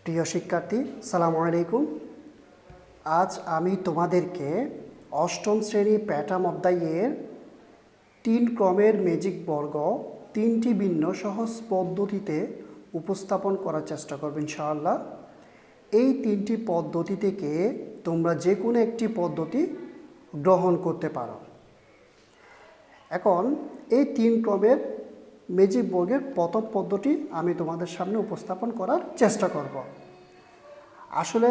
প্রিয় শিক্ষার্থী, সালামু আলাইকুম। আজ আমি তোমাদেরকে অষ্টম শ্রেণী প্যাটার্ন অফ দ্য ইয়ের 3 ক্রমের ম্যাজিক বর্গ 3টি ভিন্ন সহজ পদ্ধতিতে উপস্থাপন করার চেষ্টা করব ইনশাআল্লাহ। এই 3টি পদ্ধতি থেকে তোমরা যে কোনো একটি পদ্ধতি গ্রহণ করতে পারো। এখন এই 3 ক্রমের ম্যাজিক বর্গের প্রথম পদ্ধতি আমি তোমাদের সামনে উপস্থাপন করার চেষ্টা করব। আসলে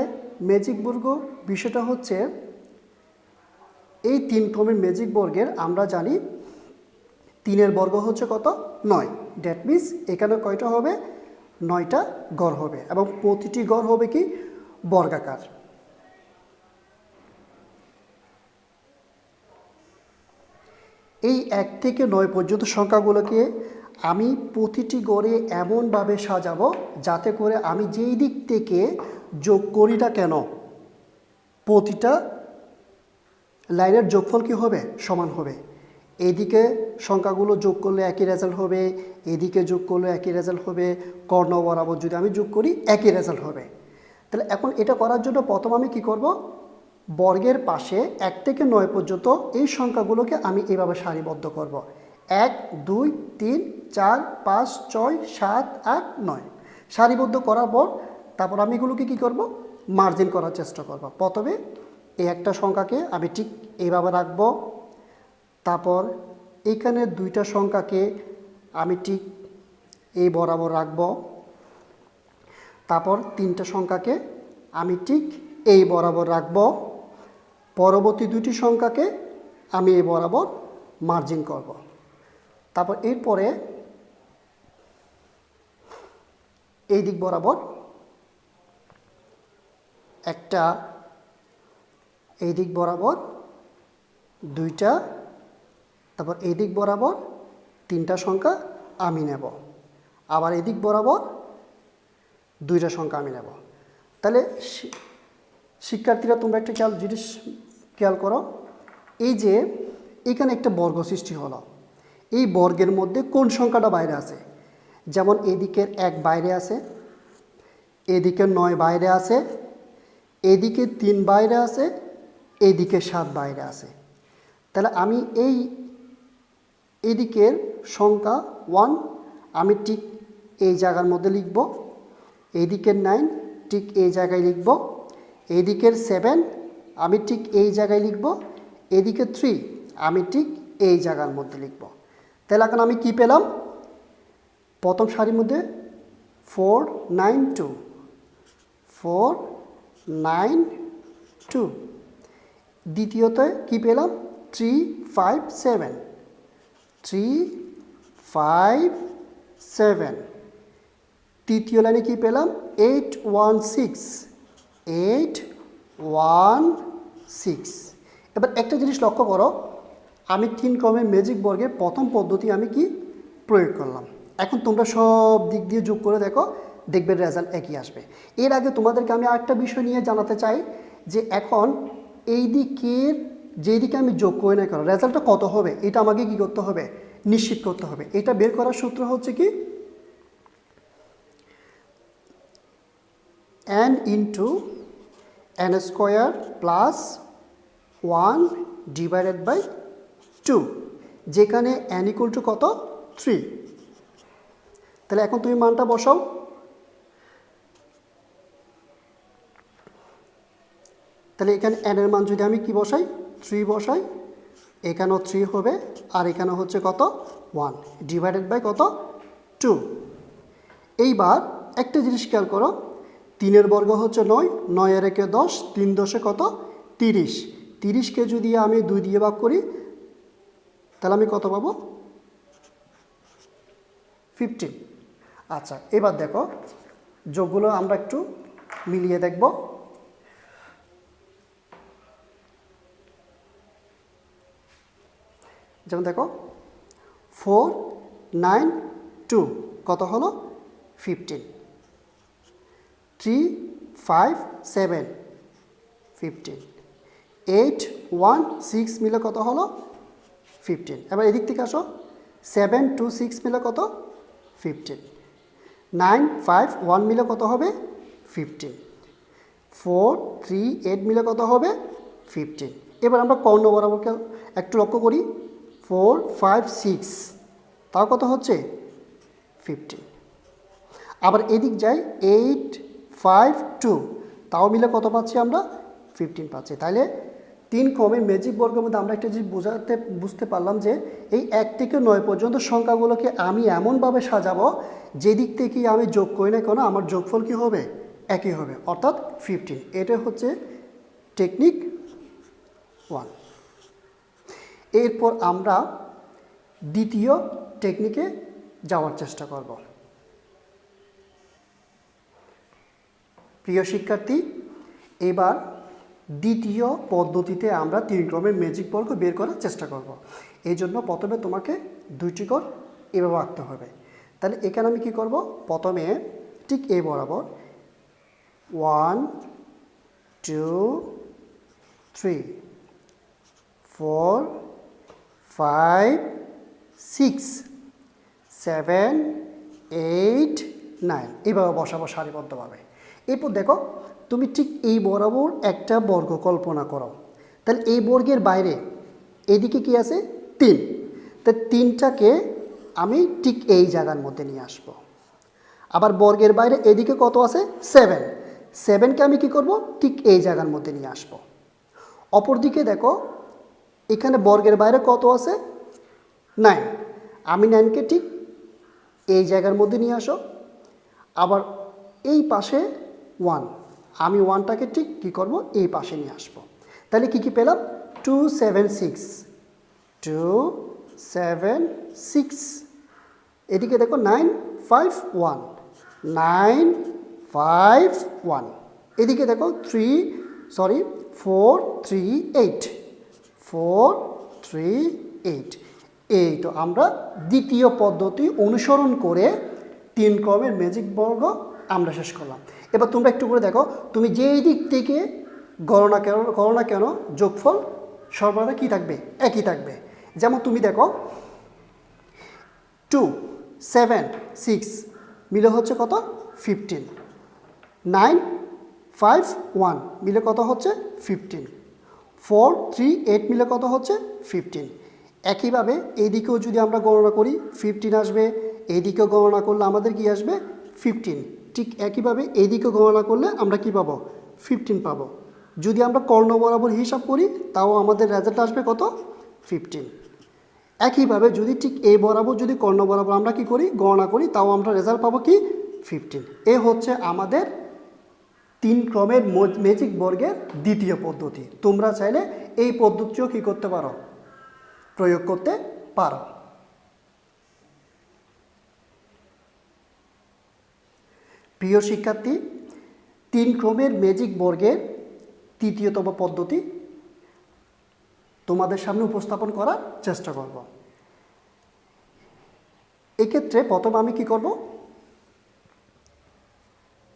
ম্যাজিক বর্গ বিষয়টা হচ্ছে, এই 3 ক্রমের ম্যাজিক বর্গের আমরা জানি 3-এর বর্গ হচ্ছে কত? 9। দ্যাট মিনস এখানে কয়টা হবে? 9টা গড় হবে এবং প্রতিটি গড় হবে কি? বর্গাকার। এই 1 থেকে 9 পর্যন্ত সংখ্যাগুলোকে আমি প্রতিটি গড়ে এমনভাবে সাজাবো যাতে করে আমি যেই দিক থেকে যোগ করি না কেন প্রতিটা লাইনের যোগফল কী হবে? সমান হবে। এদিকে সংখ্যাগুলো যোগ করলে একই রেজাল্ট হবে, এদিকে যোগ করলে একই রেজাল্ট হবে, কর্ণ বরাবর যদি আমি যোগ করি একই রেজাল্ট হবে। তাহলে এখন এটা করার জন্য প্রথম আমি কি করব? বর্গের পাশে 1 থেকে 9 পর্যন্ত এই সংখ্যাগুলোকে আমি এভাবে সারিবদ্ধ করব। 1 2 3 4 5 6 7 8 9 সারিবদ্ধ করার পর তারপর আমি এগুলোকে কী করব? মার্জিন করার চেষ্টা করব। প্রথমে এই একটা সংখ্যাকে আমি ঠিক এইভাবে রাখব, তারপর এইখানে 2টা সংখ্যাকে আমি ঠিক এই বরাবর রাখব, তারপর 3টা সংখ্যাকে আমি ঠিক এই বরাবর রাখব, পরবর্তী 2টি সংখ্যাকে আমি এই বরাবর মার্জিন করব। তারপর এরপরে এই দিক বরাবর একটা, এই দিক বরাবর 2টা, তারপর এই দিক বরাবর 3টা সংখ্যা আমি নেব, আবার এই দিক বরাবর 2টা সংখ্যা আমি নেব। তাহলে শিক্ষার্থীরা তোমরা একটা জিনিস খেয়াল করো, এই যে এখানে একটা বর্গ সৃষ্টি হলো, এই বর্গের মধ্যে কোন সংখ্যাটা বাইরে আছে? যেমন এদিকের 1 বাইরে আছে, এদিকে 9 বাইরে আছে, এদিকে 3 বাইরে আছে, এদিকে 7 বাইরে আছে। তাহলে আমি এদিকের সংখ্যা 1 আমি ঠিক এই জায়গার মধ্যে লিখব, এদিকের 9 ঠিক এই জায়গায় লিখব, এদিকের 7 আমি ঠিক এই জায়গায় লিখব, এদিকে 3 আমি ঠিক এই জায়গার মধ্যে লিখব। তাহলে এখন আমি কি পেলাম? প্রথম সারির মধ্যে 4 9 2 4 9 2, দ্বিতীয়তে কি পেলাম? 3 5 7 3 5 7, তৃতীয় লাইনে কি পেলাম? 8 1 6 8 1 6। এবার একটা জিনিস লক্ষ্য করো, আমি 3 ক্রমের ম্যাজিক বর্গের প্রথম পদ্ধতি আমি কি প্রয়োগ করলাম। এখন তোমরা সব দিক দিয়ে যোগ করে দেখো, দেখবে রেজাল্ট একই আসবে। এর আগে তোমাদেরকে আমি আরেকটা বিষয় নিয়ে জানাতে চাই যে এখন এই দিকের যেদিকে আমি যোগ করি না কেন রেজাল্টটা কত হবে এটা আমাকে কি করতে হবে? নিশ্চিত করতে হবে। এটা বের করার সূত্র হচ্ছে কি n into n square plus 1 divided by 2, যেখানে n ইকুয়াল টু কত? 3। তাহলে এখন তুমি মানটা বসাও। তাহলে এখানে n এর মান যদি আমি কি বসাই? 3 বসাই, এখানেও 3 হবে, আর এখানে হচ্ছে কত? 1 ডিভাইডেড বাই কত? 2। এইবার একটা জিনিস খেয়াল করো, 3-এর বর্গ হচ্ছে 9, 9 আর 1 10, 3 10 কত? 30। 30কে যদি আমি 2 দিয়ে ভাগ করি তাহলে আমি কত পাবো? 15। আচ্ছা, এবার দেখো যোগগুলো আমরা একটু মিলিয়ে দেখব। যেমন দেখো 4 9 2 কত হলো? 15। 3 5 7 15, 8 1 6 মিলে কত হলো? 15। এবার এদিক থেকে আসো, 7 2 6 মিলে কত? 15। 9 5 1 মিলে কত হবে? 15, 4, 3, 8 মিলে কত হবে 15। এবার আমরা কর্ণ বরাবর একটু লক্ষ্য করি, 4, 5, 6, তাও কত হচ্ছে 15। আবার এদিক যাই 8, 5, 2, তাও মিলে কত পাচ্ছি আমরা 15 পাচ্ছি। তাহলে 3 ক্রমের ম্যাজিক বর্গের মধ্যে আমরা একটা জিনিস বুঝতে পারলাম যে এই 1 থেকে 9 পর্যন্ত সংখ্যাগুলোকে আমি এমনভাবে সাজাবো যেদিক থেকে আমি যোগ করি না কেন আমার যোগফল কী হবে, একই হবে, অর্থাৎ 15। এটা হচ্ছে টেকনিক 1। এরপর আমরা দ্বিতীয় টেকনিকে যাওয়ার চেষ্টা করব। প্রিয় শিক্ষার্থী, এবার দ্বিতীয় পদ্ধতিতে আমরা 3 ক্রমের ম্যাজিক বর্গ বের করার চেষ্টা করব। এই জন্য প্রথমে তোমাকে 2টি ঘর এভাবে আঁকতে হবে। তাহলে এখানে আমি কি করব, প্রথমে ঠিক এই বরাবর 1, 2, 3, 4, 5, 6, 7, 8, 9 এইভাবে বসাবো সারিবদ্ধভাবে। এরপর দেখো তুমি ঠিক এই বরাবর একটা বর্গ কল্পনা করো। তাহলে এই বর্গের বাইরে এদিকে কি আছে 3, তা 3টাকে আমি ঠিক এই জায়গার মধ্যে নিয়ে আসব। আবার বর্গের বাইরে এদিকে কত আছে 7, 7কে আমি কি করব, ঠিক এই জায়গার মধ্যে নিয়ে আসব। অপরদিকে দেখো এখানে বর্গের বাইরে কত আছে 9, আমি 9কে ঠিক এই জায়গার মধ্যে নিয়ে আসো। আবার এই পাশে 1, আমি 1টাকে ঠিক কী করব, এই পাশে নিয়ে আসব। তাহলে কি কি পেলাম 2, 7, 6, 2, 7, 6, এদিকে দেখো 9, 5, 1, 9, 5, 1, এদিকে দেখো 4, 3, 8, 4, 3, 8। এই তো আমরা দ্বিতীয় পদ্ধতি অনুসরণ করে 3 ক্রমের ম্যাজিক বর্গ আমরা শেষ করলাম। এবার তোমরা একটু করে দেখো, তুমি যেই দিক থেকে গণনা করো না কেন যোগফল সর্বদা কী থাকবে, একই থাকবে। যেমন তুমি দেখো 2, 7, 6 মিলে হচ্ছে কত 15, 9, 5, 1 মিলে কত হচ্ছে 15, 4, 3, 8 মিলে কত হচ্ছে 15। একইভাবে এইদিকেও যদি আমরা গণনা করি 15 আসবে, এইদিকেও গণনা করলে আমাদের কি আসবে 15। ঠিক একইভাবে এইদিকেও গণনা করলে আমরা কি পাবো 15 পাবো। যদি আমরা কর্ণ বরাবর হিসাব করি তাও আমাদের রেজাল্ট আসবে কত 15। একইভাবে যদি ঠিক এই বরাবর যদি কর্ণ বরাবর আমরা কি করি গণনা করি তাও আমরা রেজাল্ট পাবো কি 15। এ হচ্ছে আমাদের 3 ক্রমের ম্যাজিক বর্গের দ্বিতীয় পদ্ধতি। তোমরা চাইলে এই পদ্ধতিও কি করতে পারো, প্রয়োগ করতে পারো। প্রিয় শিক্ষার্থী, 3 ক্রমের ম্যাজিক বর্গের তৃতীয়তম পদ্ধতি তোমাদের সামনে উপস্থাপন করার চেষ্টা করব। এক্ষেত্রে প্রথম আমি কি করব,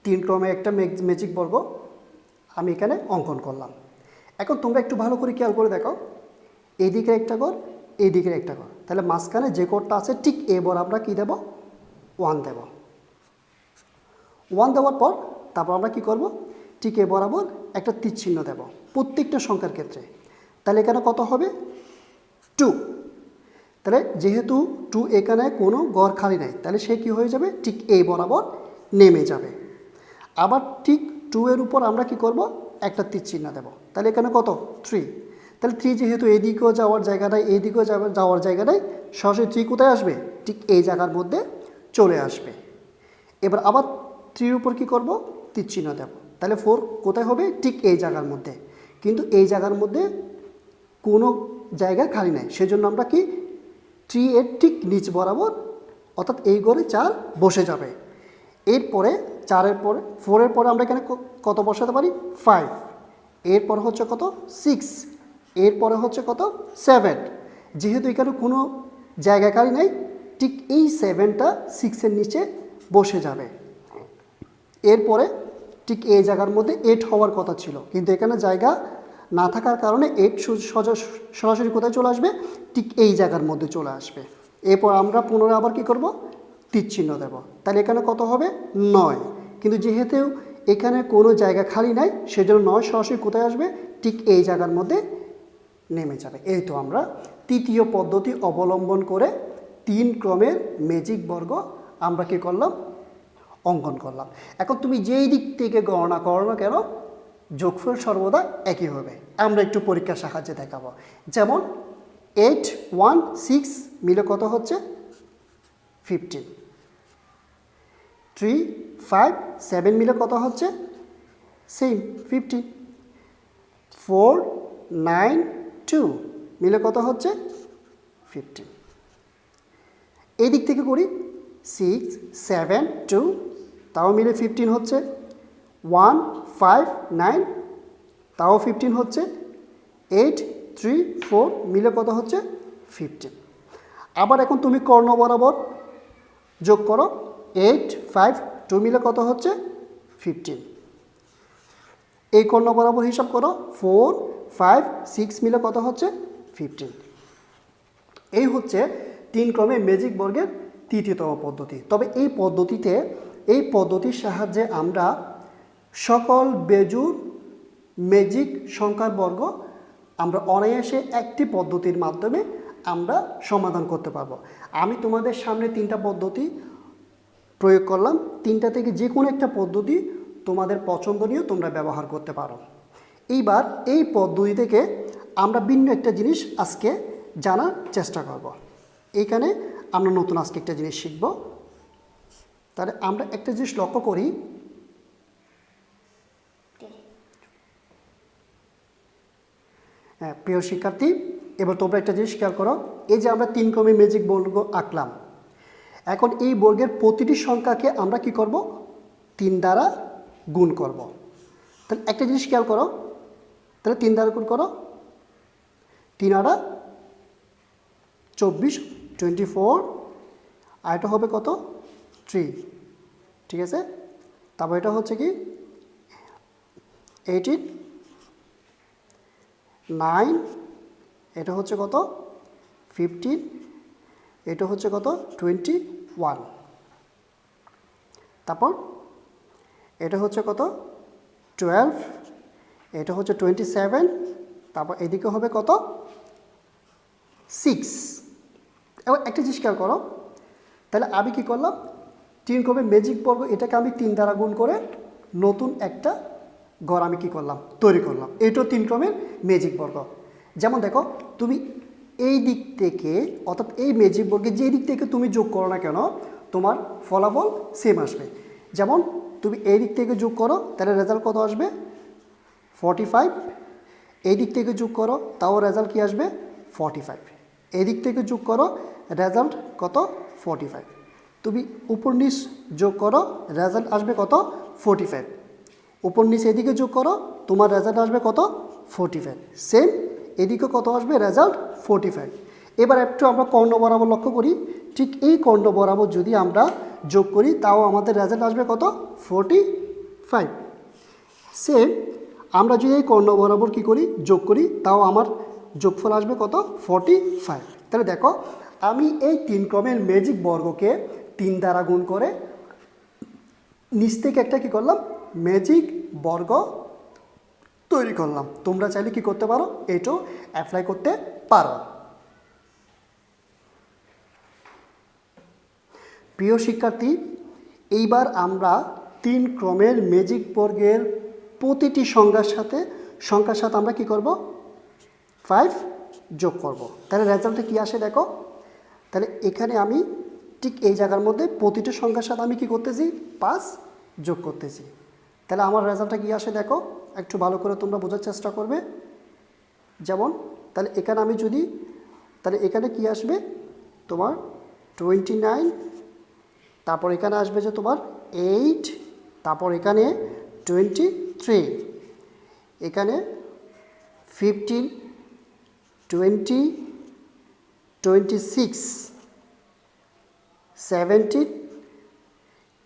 3 ক্রমে একটা ম্যাজিক বর্গ আমি এখানে অঙ্কন করলাম। এখন তোমরা একটু ভালো করে খেয়াল করে দেখো, এই দিকের একটা ঘর, এই দিকের একটা ঘর, তাহলে মাঝখানে যে ঘরটা আছে ঠিক এবার আমরা কি দেব 1 দেব। 1 দেওয়ার পর তারপর আমরা কি করব, ঠিক এ বরাবর একটা তীর চিহ্ন দেব প্রত্যেকটা সংখ্যার ক্ষেত্রে। তাহলে এখানে কত হবে 2। তাহলে যেহেতু 2 এখানে কোনো ঘর খালি নাই, তাহলে সে কি হয়ে যাবে ঠিক এই বরাবর নেমে যাবে। আবার ঠিক 2 এর উপর আমরা কি করব একটা তীর চিহ্ন দেব। তাহলে এখানে কত 3। তাহলে 3 যেহেতু এদিকেও যাওয়ার জায়গা নাই, এইদিকেও যাওয়ার জায়গা নাই, সরাসরি 3 কোথায় আসবে ঠিক এই জায়গার মধ্যে চলে আসবে। এবার আবার 3 উপর কি করব তীর চিহ্ন দেব। তাহলে 4 কোথায় হবে ঠিক এই জায়গার মধ্যে, কিন্তু এই জায়গার মধ্যে কোনো জায়গা খালি নাই, সেজন্য আমরা কি 3 এর ঠিক নিচ বরাবর অর্থাৎ এই ঘরে 4 বসে যাবে। এরপরে 4-এর পরে 4-এর পরে আমরা এখানে কত বসাতে পারি 5, এরপর হচ্ছে কত 6, এরপরে হচ্ছে কত 7। যেহেতু এখানে কোনো জায়গা খালি নাই, ঠিক এই 7টা 6-এর নিচে বসে যাবে। এরপরে ঠিক এই জায়গার মধ্যে 8 হওয়ার কথা ছিল, কিন্তু এখানে জায়গা না থাকার কারণে 8 সরাসরি কোথায় চলে আসবে ঠিক এই জায়গার মধ্যে চলে আসবে। এরপর আমরা পুনরায় আবার কি করব তীর চিহ্ন দেব। তাহলে এখানে কত হবে 9, কিন্তু যেহেতু এখানে কোনো জায়গা খালি নাই, সেজন্য 9 সরাসরি কোথায় আসবে, ঠিক এই জায়গার মধ্যে নেমে যাবে। এই তো আমরা তৃতীয় পদ্ধতি অবলম্বন করে 3 ক্রমের ম্যাজিক বর্গ আমরা কী করলাম, অঙ্কন করলাম। এখন তুমি যেই দিক থেকে গণনা করো না কেন, যোগফল সর্বদা একই হবে। আমরা একটু পরীক্ষার সাহায্যে দেখাবো। যেমন 8, 1, 6 মিলে কত হচ্ছে, 15। 3, 5, 7 মিলে কত হচ্ছে, সেম 15। 4, 9, 2 মিলে কত হচ্ছে, 15। এই দিক থেকে করি 6, 7, 2 তাও মিলে 15 হচ্ছে। 1, 5, 9 তাও 15 হচ্ছে। 8, 3, 4 মিলে কত হচ্ছে, 15। আবার এখন তুমি কর্ণ বরাবর যোগ করো। 8, 5, 2 মিলে কত হচ্ছে, 15। এই কর্ণ বরাবর হিসাব করো। 4, 5, 6 মিলে কত হচ্ছে, 15। এই হচ্ছে 3 ক্রমে ম্যাজিক বর্গের তৃতীয়তম পদ্ধতি। তবে এই পদ্ধতির সাহায্যে আমরা সকল বেজোড় ম্যাজিক সংখ্যার বর্গ আমরা অনায়াসে একটি পদ্ধতির মাধ্যমে আমরা সমাধান করতে পারবো। আমি তোমাদের সামনে 3টা পদ্ধতি প্রয়োগ করলাম। 3টা থেকে যে কোনো একটা পদ্ধতি তোমাদের পছন্দনীয়, তোমরা ব্যবহার করতে পারো। এইবার এই পদ্ধতি থেকে আমরা ভিন্ন একটা জিনিস আজকে জানার চেষ্টা করব। এইখানে আমরা নতুন আজকে একটা জিনিস শিখব। তাহলে আমরা একটা জিনিস লক্ষ্য করি, হ্যাঁ প্রিয় শিক্ষার্থী, এবার তোমরা একটা জিনিস খেয়াল করো। এই যে আমরা 3 ক্রমে ম্যাজিক বর্গ আঁকলাম, এখন এই বর্গের প্রতিটি সংখ্যাকে আমরা কি করব, 3 দ্বারা গুণ করব। তাহলে একটা জিনিস খেয়াল করো, তাহলে 3 দ্বারা গুণ করো। 3 আড়া 24, 24 আর এটা হবে কত, 3, ঠিক আছে। তারপর এটা হচ্ছে কি 18, 9, এটা হচ্ছে কত 15, এটা হচ্ছে কত 21, তারপর এটা হচ্ছে কত 12, এটা হচ্ছে 27, তারপর এদিকে হবে কত 6। এবার একটা জিনিস খেয়াল করো, তাহলে আমি কি করলাম, 3 ক্রমে ম্যাজিক বর্গ এটাকে আমি 3 দ্বারা গুণ করে নতুন একটা গড় আমি কি করলাম, তৈরি করলাম। এটাও 3 ক্রমের ম্যাজিক বর্গ। যেমন দেখো, তুমি এই দিক থেকে, অর্থাৎ এই ম্যাজিক বর্গে যে দিক থেকে তুমি যোগ করো না কেন, তোমার ফলাফল সেম আসবে। যেমন তুমি এই দিক থেকে যোগ করো, তাহলে রেজাল্ট কত আসবে, 45। এই দিক থেকে যোগ করো, তাও রেজাল্ট কি আসবে, 45। এই দিক থেকে যোগ করো, রেজাল্ট কত, 45। তুমি উপর নিচ যোগ করো, রেজাল্ট আসবে কত, 45। উপর নিচ এদিকে যোগ করো, তোমার রেজাল্ট আসবে কত, 45। সেম এদিকে কত আসবে, রেজাল্ট 45। এবার একটু আমরা কর্ণ বরাবর লক্ষ্য করি। ঠিক এই কর্ণ বরাবর যদি আমরা যোগ করি, তাও আমাদের রেজাল্ট আসবে কত, 45। সেম আমরা যদি এই কর্ণ বরাবর কী করি, যোগ করি, তাও আমার যোগফল আসবে কত, 45। তাহলে দেখো, আমি এই 3 ক্রমের ম্যাজিক বর্গকে 3 দ্বারা গুণ করে নিচ থেকে একটা কী করলাম, ম্যাজিক বর্গ তৈরি করলাম। তোমরা চাইলে কি করতে পারো, এটাও অ্যাপ্লাই করতে পারো। প্রিয় শিক্ষার্থী, এইবার আমরা 3 ক্রমের ম্যাজিক বর্গের প্রতিটি সংখ্যার সাথে আমরা কি করব, 5 যোগ করব। তাহলে রেজাল্টে কি আসে দেখো। তাহলে এখানে আমি ঠিক এই জায়গার মধ্যে প্রতিটি সংখ্যার সাথে আমি কি করতেছি, 5 যোগ করতেছি। তাহলে আমার রেজাল্টটা কি আসে দেখো, একটু ভালো করে তোমরা বোঝার চেষ্টা করবে। যেমন তাহলে এখানে আমি যদি, তাহলে এখানে কি আসবে তোমার 29, তারপর এখানে আসবে যে তোমার 8, তারপর এখানে 23, এখানে 15, 20, 26, 17,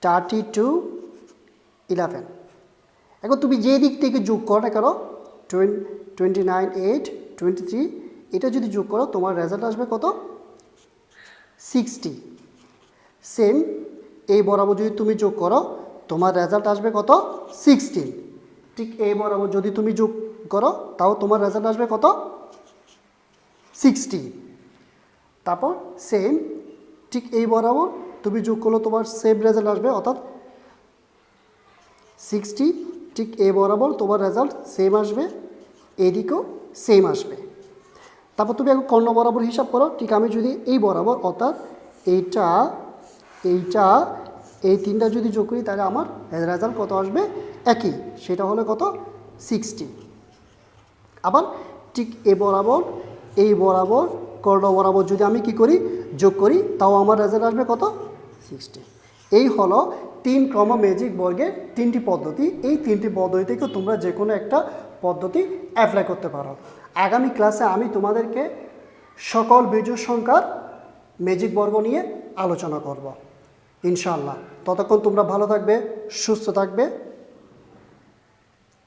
32, 11। এখন তুমি যে দিক থেকে যোগ করো না কেন, 29, 8, 23, এটা যদি যোগ করো, তোমার রেজাল্ট আসবে কত, 60। সেম এই বরাবর যদি তুমি যোগ করো, তোমার রেজাল্ট আসবে কত 16। ঠিক এই বরাবর যদি তুমি যোগ করো তাও তোমার রেজাল্ট আসবে কত 60। তারপর সেম ঠিক এই বরাবর তুমি যোগ করলে তোমার সেম রেজাল্ট আসবে অর্থাৎ 60। ঠিক এই বরাবর তোমার রেজাল্ট সেম আসবে, এদিকেও সেম আসবে। তারপর তুমি এখন কর্ণ বরাবর হিসাব করো। ঠিক আমি যদি এই বরাবর অর্থাৎ এইটা এইটা এই তিনটা যদি যোগ করি তাহলে আমার রেজাল্ট কত আসবে একই, সেটা হলো কত 60। আবার ঠিক এই বরাবর কর্ণ বরাবর যদি আমি কি করি যোগ করি তাও আমার রেজাল্ট আসবে কত 60। এই হলো 3 ক্রম ম্যাজিক বর্গের 3টি পদ্ধতি। এই 3টি পদ্ধতি থেকে তোমরা যে কোনো একটা পদ্ধতি অ্যাপ্লাই করতে পারো। আগামী ক্লাসে আমি তোমাদেরকে সকল বিজোড় সংখ্যার ম্যাজিক বর্গ নিয়ে আলোচনা করব ইনশাআল্লাহ। ততক্ষণ তোমরা ভালো থাকবে, সুস্থ থাকবে।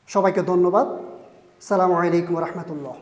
সবাইকে ধন্যবাদ। আসসালামু আলাইকুম ওয়া রাহমাতুল্লাহ।